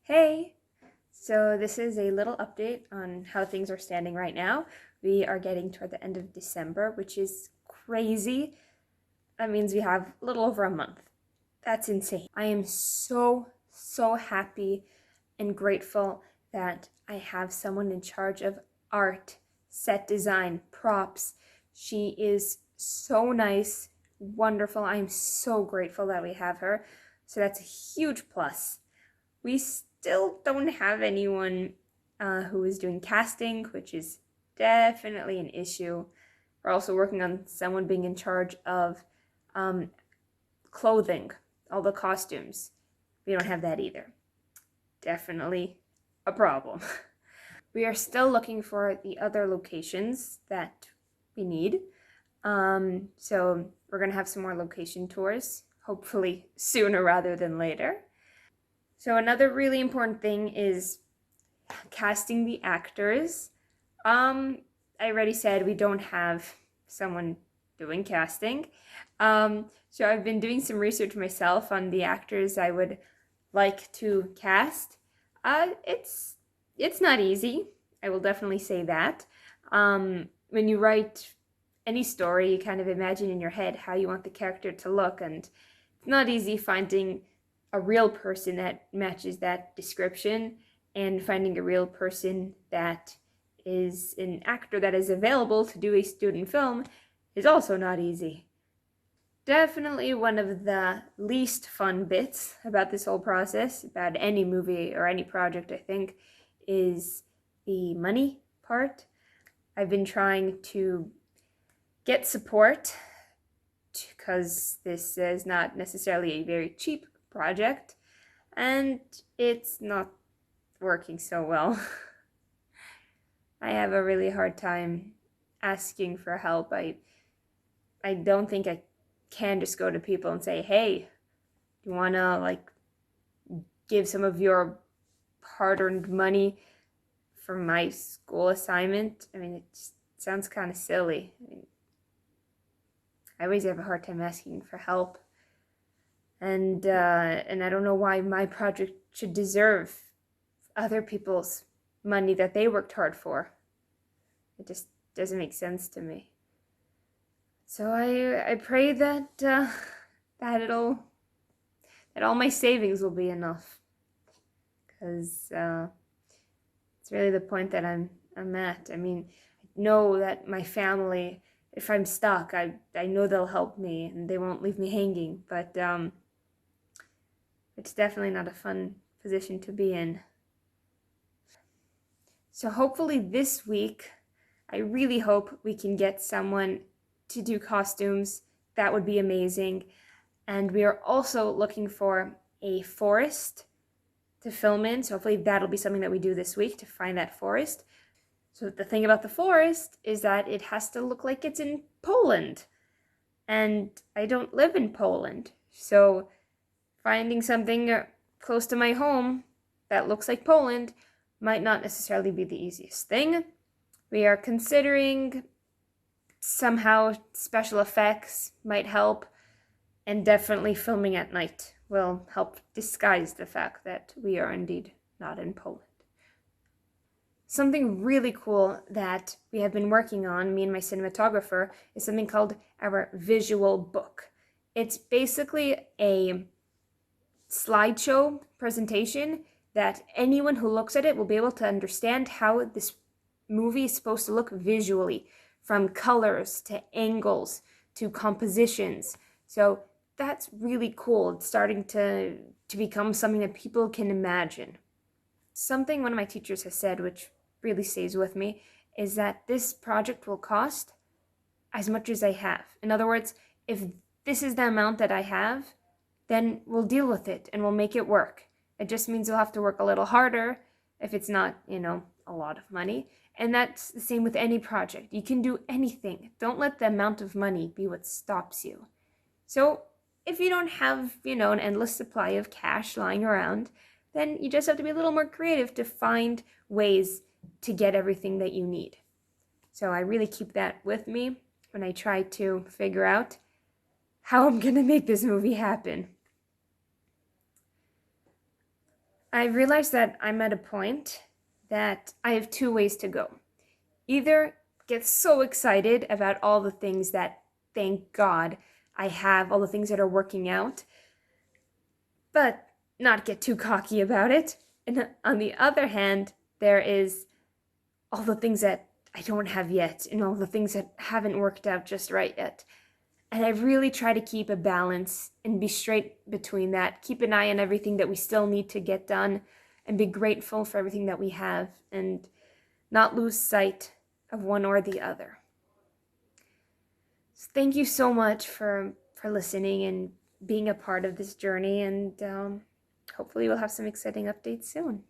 Hey! So this is a little update on how things are standing right now. We are getting toward the end of December, which is crazy. That means we have a little over a month. That's insane. I am so happy and grateful that I have someone in charge of art, set design, props. She is so nice, wonderful. I am so grateful that we have her. So that's a huge plus. We still don't have anyone who is doing casting, which is definitely an issue. We're also working on someone being in charge of clothing, all the costumes. We don't have that either. Definitely a problem. We are still looking for the other locations that we need. So we're going to have some more location tours, hopefully sooner rather than later. So another really important thing is casting the actors. I already said we don't have someone doing casting. So I've been doing some research myself on the actors I would like to cast. It's not easy. I will definitely say that. When you write any story, you kind of imagine in your head how you want the character to look, and it's not easy finding a real person that matches that description, and finding a real person that is an actor that is available to do a student film is also not easy. Definitely one of the least fun bits about this whole process, about any movie or any project, I think, is the money part. I've been trying to get support because this is not necessarily a very cheap project, and it's not working so well. I have a really hard time asking for help. I don't think I can just go to people and say, "Hey, do you want to give some of your hard-earned money for my school assignment?" I mean, it just sounds kind of silly. I always have a hard time asking for help. And I don't know why my project should deserve other people's money that they worked hard for. It just doesn't make sense to me. So I pray that that all my savings will be enough, because it's really the point that I'm at. I mean, I know that my family, if I'm stuck, I know they'll help me and they won't leave me hanging. But it's definitely not a fun position to be in. So hopefully this week, I really hope we can get someone to do costumes. That would be amazing. And we are also looking for a forest to film in. So hopefully that'll be something that we do this week, to find that forest. So the thing about the forest is that it has to look like it's in Poland. And I don't live in Poland. So finding something close to my home that looks like Poland might not necessarily be the easiest thing. We are considering somehow special effects might help, and definitely filming at night will help disguise the fact that we are indeed not in Poland. Something really cool that we have been working on, me and my cinematographer, is something called our visual book. It's basically a slideshow presentation that anyone who looks at it will be able to understand how this movie is supposed to look visually, from colors to angles to compositions. So that's really cool. It's starting to become something that people can imagine. Something one of my teachers has said, which really stays with me, is that this project will cost as much as I have. In other words, if this is the amount that I have, then we'll deal with it and we'll make it work. It just means we'll have to work a little harder if it's not, a lot of money. And that's the same with any project. You can do anything. Don't let the amount of money be what stops you. So if you don't have, an endless supply of cash lying around, then you just have to be a little more creative to find ways to get everything that you need. So I really keep that with me when I try to figure out how I'm going to make this movie happen. I realized that I'm at a point that I have two ways to go. Either get so excited about all the things that, thank God, I have, all the things that are working out, but not get too cocky about it. And on the other hand, there is all the things that I don't have yet and all the things that haven't worked out just right yet. And I really try to keep a balance and be straight between that. Keep an eye on everything that we still need to get done and be grateful for everything that we have and not lose sight of one or the other. So thank you so much for listening and being a part of this journey, and hopefully we'll have some exciting updates soon.